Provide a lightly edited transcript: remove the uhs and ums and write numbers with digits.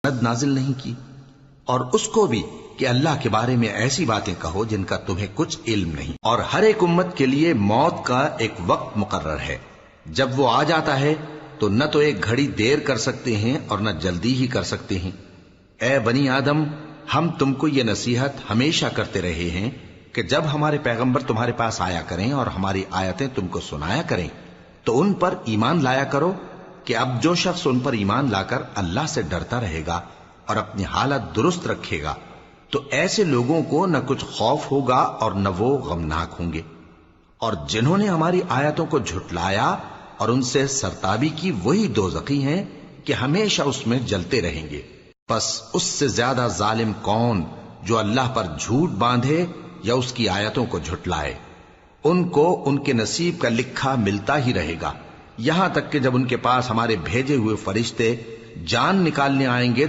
سند نازل نہیں کی، اور اس کو بھی کہ اللہ کے بارے میں ایسی باتیں کہو جن کا تمہیں کچھ علم نہیں، اور ہر ایک امت کے لیے موت کا ایک وقت مقرر ہے، جب وہ آ جاتا ہے تو نہ تو ایک گھڑی دیر کر سکتے ہیں اور نہ جلدی ہی کر سکتے ہیں۔ اے بنی آدم، ہم تم کو یہ نصیحت ہمیشہ کرتے رہے ہیں کہ جب ہمارے پیغمبر تمہارے پاس آیا کریں اور ہماری آیتیں تم کو سنایا کریں تو ان پر ایمان لایا کرو، کہ اب جو شخص ان پر ایمان لا کر اللہ سے ڈرتا رہے گا اور اپنی حالت درست رکھے گا تو ایسے لوگوں کو نہ کچھ خوف ہوگا اور نہ وہ غمناک ہوں گے۔ اور جنہوں نے ہماری آیتوں کو جھٹلایا اور ان سے سرتابی کی، وہی دوزخی ہیں کہ ہمیشہ اس میں جلتے رہیں گے۔ پس اس سے زیادہ ظالم کون جو اللہ پر جھوٹ باندھے یا اس کی آیتوں کو جھٹلائے؟ ان کو ان کے نصیب کا لکھا ملتا ہی رہے گا، یہاں تک کہ جب ان کے پاس ہمارے بھیجے ہوئے فرشتے جان نکالنے آئیں گے